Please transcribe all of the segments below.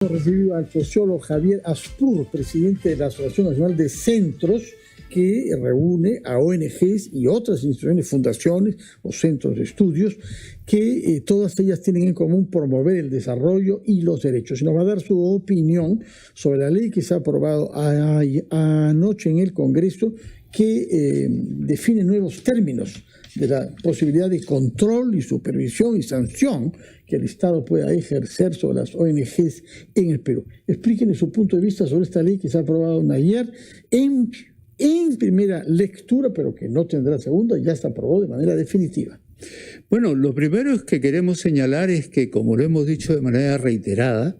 Recibido al sociólogo Javier Aspur, presidente de la Asociación Nacional de Centros, que reúne a ONGs y otras instituciones, fundaciones o centros de estudios, que todas ellas tienen en común promover el desarrollo y los derechos. Y nos va a dar su opinión sobre la ley que se ha aprobado anoche en el Congreso, que define nuevos términos de la posibilidad de control y supervisión y sanción que el Estado pueda ejercer sobre las ONGs en el Perú. Explíquenos su punto de vista sobre esta ley que se ha aprobado ayer en primera lectura, pero que no tendrá segunda, ya se aprobó de manera definitiva. Bueno, lo primero es que queremos señalar es que, como lo hemos dicho de manera reiterada,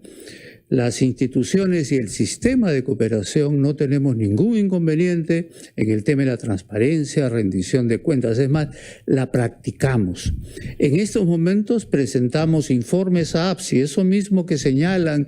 las instituciones y el sistema de cooperación no tenemos ningún inconveniente en el tema de la transparencia, rendición de cuentas. Es más, la practicamos. En estos momentos presentamos informes a APSI, eso mismo que señalan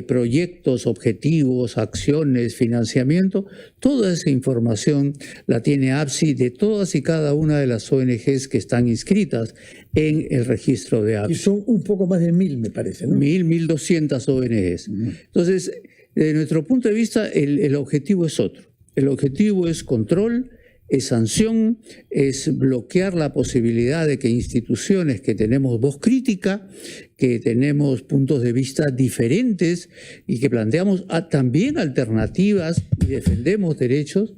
proyectos, objetivos, acciones, financiamiento. Toda esa información la tiene APSI de todas y cada una de las ONGs que están inscritas en el registro de APSI. Y son un poco más de 1.000, me parece, ¿no? 1.200 ONGs. Entonces, desde nuestro punto de vista, el objetivo es otro. El objetivo es control, es sanción, es bloquear la posibilidad de que instituciones que tenemos voz crítica, que tenemos puntos de vista diferentes y que planteamos también alternativas y defendemos derechos,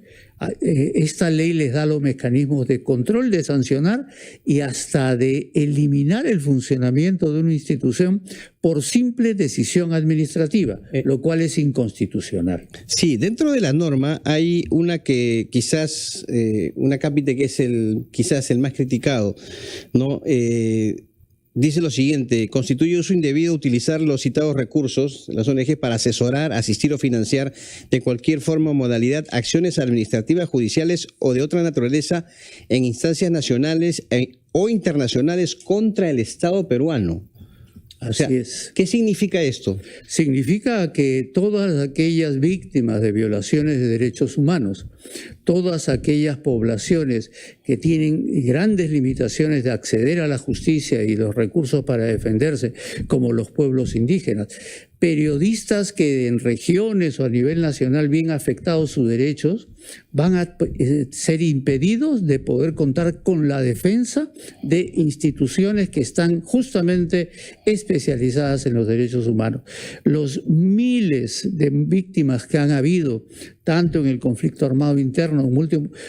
esta ley les da los mecanismos de control, de sancionar y hasta de eliminar el funcionamiento de una institución por simple decisión administrativa, lo cual es inconstitucional. Sí, dentro de la norma hay una que quizás, una cápite que es quizás el más criticado, ¿no? Dice lo siguiente: constituye uso indebido utilizar los citados recursos, las ONG, para asesorar, asistir o financiar de cualquier forma o modalidad acciones administrativas, judiciales o de otra naturaleza en instancias nacionales o internacionales contra el Estado peruano. Así es. ¿Qué significa esto? Significa que todas aquellas víctimas de violaciones de derechos humanos, todas aquellas poblaciones que tienen grandes limitaciones de acceder a la justicia y los recursos para defenderse, como los pueblos indígenas, periodistas que en regiones o a nivel nacional bien afectados sus derechos, van a ser impedidos de poder contar con la defensa de instituciones que están justamente especializadas en los derechos humanos. Los miles de víctimas que han habido, tanto en el conflicto armado interno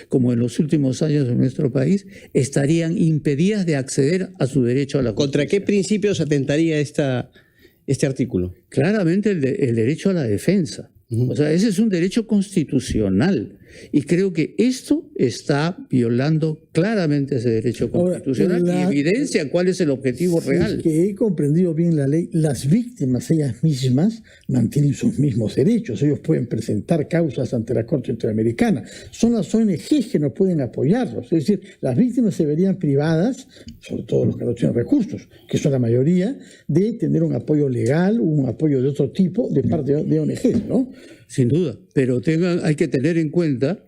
como en los últimos años en nuestro país, estarían impedidas de acceder a su derecho a la justicia. ¿Contra qué principios atentaría este artículo? Claramente el derecho a la defensa. O sea, ese es un derecho constitucional y creo que esto está violando claramente ese derecho constitucional. Ahora, y evidencia cuál es el objetivo real. Es que he comprendido bien la ley. Las víctimas ellas mismas mantienen sus mismos derechos. Ellos pueden presentar causas ante la Corte Interamericana. Son las ONGs que no pueden apoyarlos. Es decir, las víctimas se verían privadas, sobre todo los que no tienen recursos, que son la mayoría, de tener un apoyo legal o un apoyo de otro tipo de parte de ONGs, ¿no? Sin duda, pero hay que tener en cuenta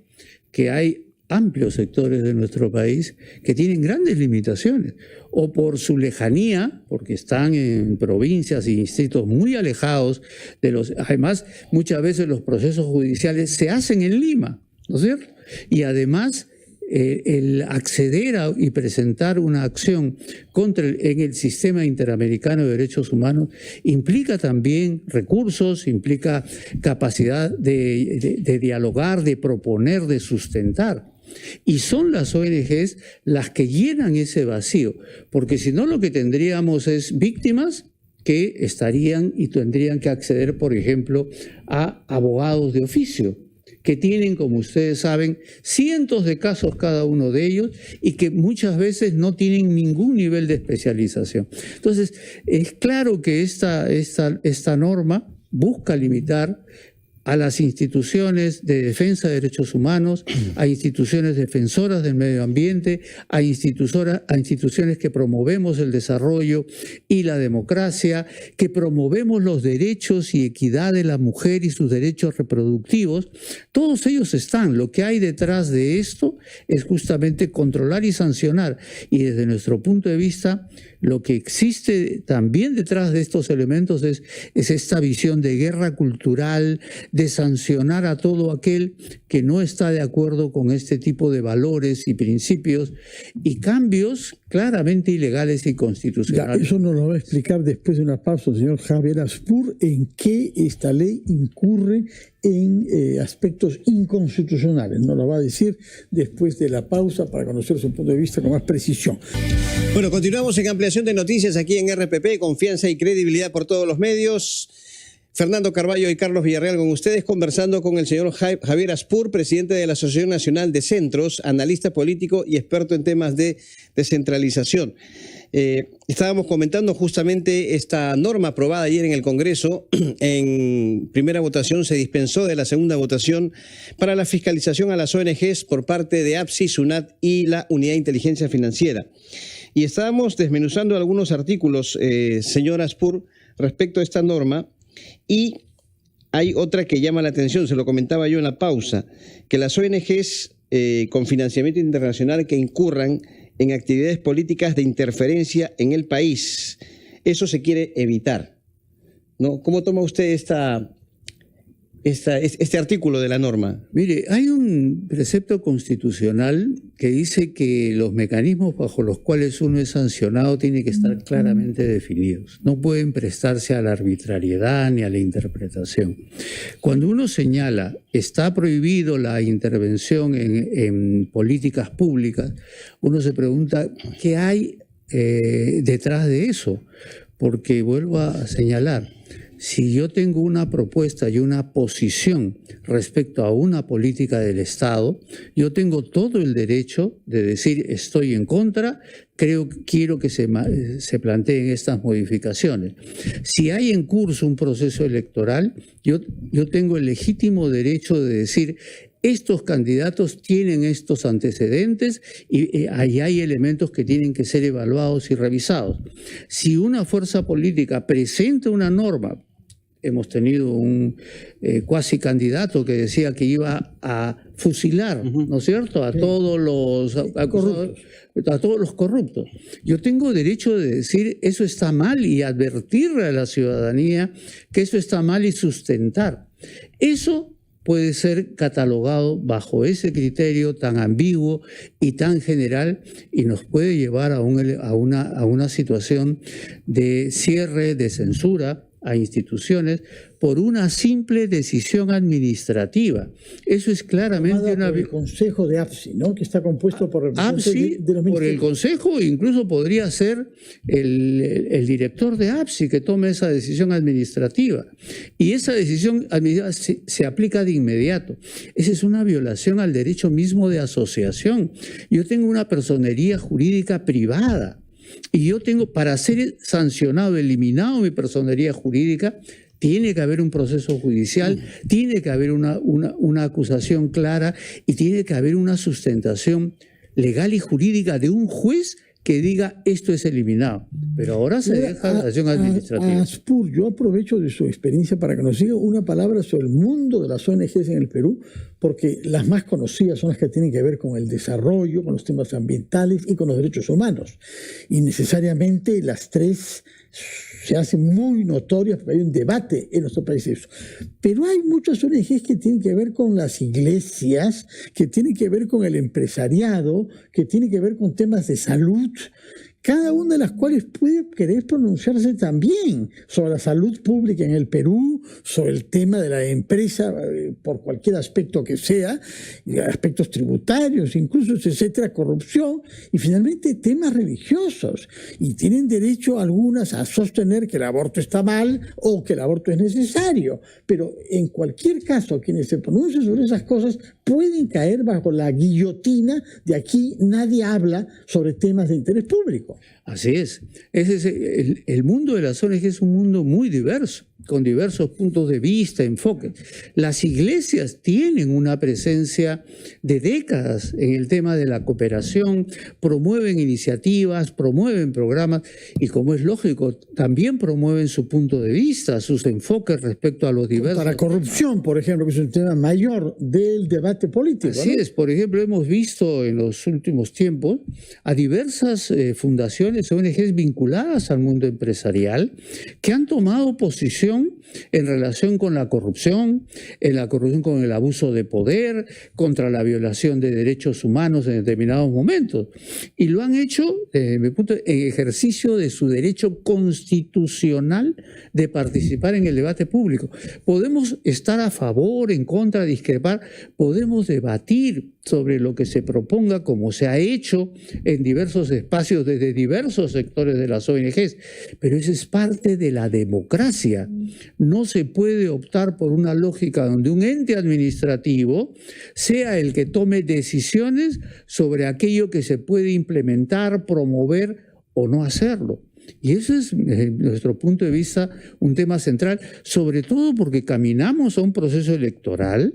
que hay amplios sectores de nuestro país que tienen grandes limitaciones, o por su lejanía, porque están en provincias y distritos muy alejados de los... Además, muchas veces los procesos judiciales se hacen en Lima, ¿no es cierto? Y además, el acceder y presentar una acción en el sistema interamericano de derechos humanos implica también recursos, implica capacidad de dialogar, de proponer, de sustentar. Y son las ONGs las que llenan ese vacío, porque si no lo que tendríamos es víctimas que estarían y tendrían que acceder, por ejemplo, a abogados de oficio, que tienen, como ustedes saben, cientos de casos cada uno de ellos y que muchas veces no tienen ningún nivel de especialización. Entonces, es claro que esta norma busca limitar a las instituciones de defensa de derechos humanos, a instituciones defensoras del medio ambiente, a instituciones que promovemos el desarrollo y la democracia, que promovemos los derechos y equidad de la mujer y sus derechos reproductivos. Todos ellos están. Lo que hay detrás de esto es justamente controlar y sancionar. Y desde nuestro punto de vista, lo que existe también detrás de estos elementos es esta visión de guerra cultural, de sancionar a todo aquel que no está de acuerdo con este tipo de valores y principios y cambios claramente ilegales y constitucionales. Ya, eso nos lo va a explicar después de una pausa el señor Javier Aspur, en qué esta ley incurre en aspectos inconstitucionales. Nos lo va a decir después de la pausa para conocer su punto de vista con más precisión. Bueno, continuamos en ampliación de noticias aquí en RPP, confianza y credibilidad por todos los medios. Fernando Carballo y Carlos Villarreal con ustedes, conversando con el señor Javier Aspur, presidente de la Asociación Nacional de Centros, analista político y experto en temas de descentralización. Estábamos comentando justamente esta norma aprobada ayer en el Congreso. En primera votación se dispensó de la segunda votación para la fiscalización a las ONGs por parte de APSI, SUNAT y la Unidad de Inteligencia Financiera. Y estábamos desmenuzando algunos artículos, señor Aspur, respecto a esta norma. Y hay otra que llama la atención, se lo comentaba yo en la pausa, que las ONGs con financiamiento internacional que incurran en actividades políticas de interferencia en el país, eso se quiere evitar, ¿no? ¿Cómo toma usted este artículo de la norma? Mire, hay un precepto constitucional que dice que los mecanismos bajo los cuales uno es sancionado tienen que estar claramente definidos. No pueden prestarse a la arbitrariedad ni a la interpretación. Cuando uno señala está prohibido la intervención en políticas públicas, uno se pregunta ¿qué hay detrás de eso? Porque vuelvo a señalar, si yo tengo una propuesta y una posición respecto a una política del Estado, yo tengo todo el derecho de decir estoy en contra, quiero que se planteen estas modificaciones. Si hay en curso un proceso electoral, yo tengo el legítimo derecho de decir estos candidatos tienen estos antecedentes y ahí hay elementos que tienen que ser evaluados y revisados. Si una fuerza política presenta una norma, hemos tenido un cuasi candidato que decía que iba a fusilar, ¿no es cierto?, a todos los acusados, a todos los corruptos. Yo tengo derecho de decir eso está mal y advertirle a la ciudadanía que eso está mal y sustentar. Eso puede ser catalogado bajo ese criterio tan ambiguo y tan general y nos puede llevar a una situación de cierre, de censura a instituciones por una simple decisión administrativa. Eso es claramente una... Por el Consejo de APSI, ¿no?, que está compuesto por representantes APSI, de los ministerios. Por el Consejo, incluso podría ser el director de APSI que tome esa decisión administrativa. Y esa decisión administrativa se aplica de inmediato. Esa es una violación al derecho mismo de asociación. Yo tengo una personería jurídica privada y yo tengo, para ser sancionado, eliminado mi personería jurídica, tiene que haber un proceso judicial, tiene que haber una acusación clara y tiene que haber una sustentación legal y jurídica de un juez que diga esto es eliminado. Pero ahora se deja la acción administrativa. Aspur, yo aprovecho de su experiencia para que nos diga una palabra sobre el mundo de las ONGs en el Perú, porque las más conocidas son las que tienen que ver con el desarrollo, con los temas ambientales y con los derechos humanos. Y necesariamente las tres se hacen muy notorias porque hay un debate en nuestro país. Pero hay muchas ONGs que tienen que ver con las iglesias, que tienen que ver con el empresariado, que tienen que ver con temas de salud, cada una de las cuales puede querer pronunciarse también sobre la salud pública en el Perú, sobre el tema de la empresa, por cualquier aspecto que sea, aspectos tributarios, incluso, etcétera, corrupción, y finalmente temas religiosos. Y tienen derecho algunas a sostener que el aborto está mal o que el aborto es necesario. Pero en cualquier caso, quienes se pronuncian sobre esas cosas pueden caer bajo la guillotina de aquí nadie habla sobre temas de interés público. Así es. El mundo de las ONG es un mundo muy diverso, con diversos puntos de vista, enfoques. Las iglesias tienen una presencia de décadas en el tema de la cooperación, promueven iniciativas, promueven programas y, como es lógico, también promueven su punto de vista, sus enfoques respecto a los diversos... Para corrupción, por ejemplo, que es un tema mayor del debate político. Así es. Por ejemplo, hemos visto en los últimos tiempos a diversas fundaciones, ONGs vinculadas al mundo empresarial, que han tomado posición en relación con la corrupción, con el abuso de poder, contra la violación de derechos humanos en determinados momentos. Y lo han hecho, desde mi punto de vista, en ejercicio de su derecho constitucional de participar en el debate público. Podemos estar a favor, en contra, discrepar, podemos debatir sobre lo que se proponga, como se ha hecho en diversos espacios desde diversos sectores de las ONGs, pero eso es parte de la democracia. No se puede optar por una lógica donde un ente administrativo sea el que tome decisiones sobre aquello que se puede implementar, promover o no hacerlo. Y eso es, desde nuestro punto de vista, un tema central, sobre todo porque caminamos a un proceso electoral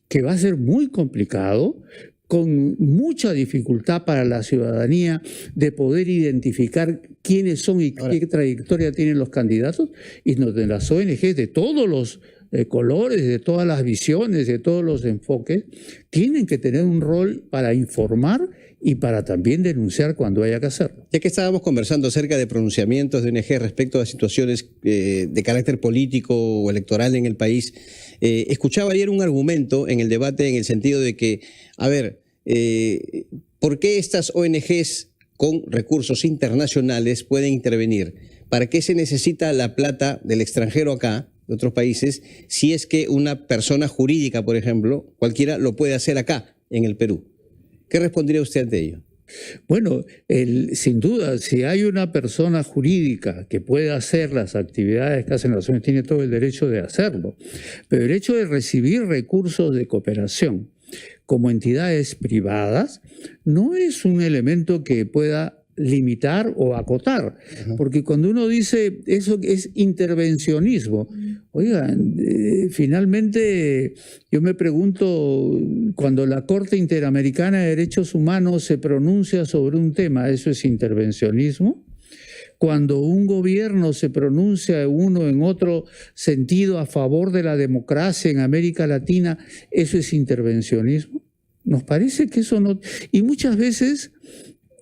que va a ser muy complicado, con mucha dificultad para la ciudadanía de poder identificar quiénes son y qué trayectoria tienen los candidatos, y de las ONGs de todos los colores, de todas las visiones, de todos los enfoques, tienen que tener un rol para informar y para también denunciar cuando haya que hacerlo. Ya que estábamos conversando acerca de pronunciamientos de ONG respecto a situaciones de carácter político o electoral en el país, escuchaba ayer un argumento en el debate en el sentido de que, a ver, ¿por qué estas ONGs con recursos internacionales pueden intervenir? ¿Para qué se necesita la plata del extranjero acá, de otros países, si es que una persona jurídica, por ejemplo, cualquiera lo puede hacer acá, en el Perú? ¿Qué respondería usted ante ello? Bueno, sin duda, si hay una persona jurídica que puede hacer las actividades que hacen las ONG, tiene todo el derecho de hacerlo. Pero el hecho de recibir recursos de cooperación como entidades privadas no es un elemento que pueda limitar o acotar, porque cuando uno dice eso es intervencionismo, oigan, finalmente yo me pregunto, cuando la Corte Interamericana de Derechos Humanos se pronuncia sobre un tema, ¿eso es intervencionismo? Cuando un gobierno se pronuncia uno en otro sentido a favor de la democracia en América Latina, ¿eso es intervencionismo? Nos parece que eso no... Y muchas veces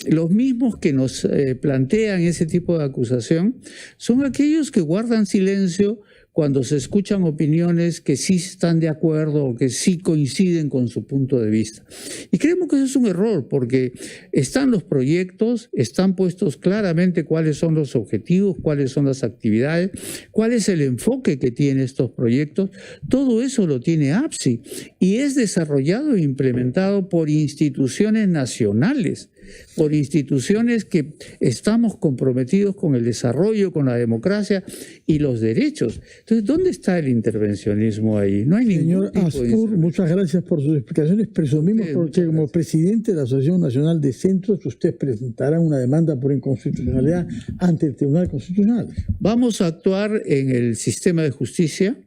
los mismos que nos plantean ese tipo de acusación son aquellos que guardan silencio cuando se escuchan opiniones que sí están de acuerdo o que sí coinciden con su punto de vista. Y creemos que eso es un error, porque están los proyectos, están puestos claramente cuáles son los objetivos, cuáles son las actividades, cuál es el enfoque que tienen estos proyectos. Todo eso lo tiene APSI y es desarrollado e implementado por instituciones nacionales, por instituciones que estamos comprometidos con el desarrollo, con la democracia y los derechos. Entonces, ¿dónde está el intervencionismo ahí? No hay ningún tipo de... Señor Aspur, muchas gracias por sus explicaciones. Presumimos porque como presidente de la Asociación Nacional de Centros, usted presentará una demanda por inconstitucionalidad ante el Tribunal Constitucional. Vamos a actuar en el sistema de justicia.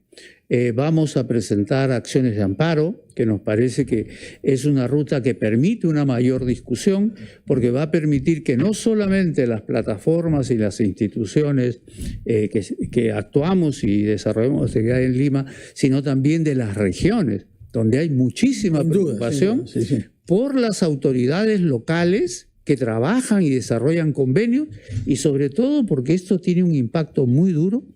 Vamos a presentar acciones de amparo, que nos parece que es una ruta que permite una mayor discusión, porque va a permitir que no solamente las plataformas y las instituciones que actuamos y desarrollamos actividad en Lima, sino también de las regiones, donde hay muchísima preocupación por las autoridades locales que trabajan y desarrollan convenios, y sobre todo porque esto tiene un impacto muy duro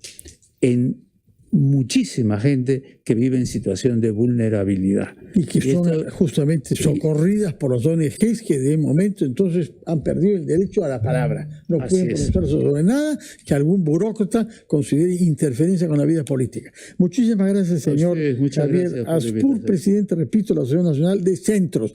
en muchísima gente que vive en situación de vulnerabilidad. Y que son justamente socorridas por las ONGs que de momento entonces han perdido el derecho a la palabra. No pueden pronunciarse sobre nada que algún burócrata considere interferencia con la vida política. Muchísimas gracias, señor Javier Aspur, presidente, repito, de la Asociación Nacional de Centros.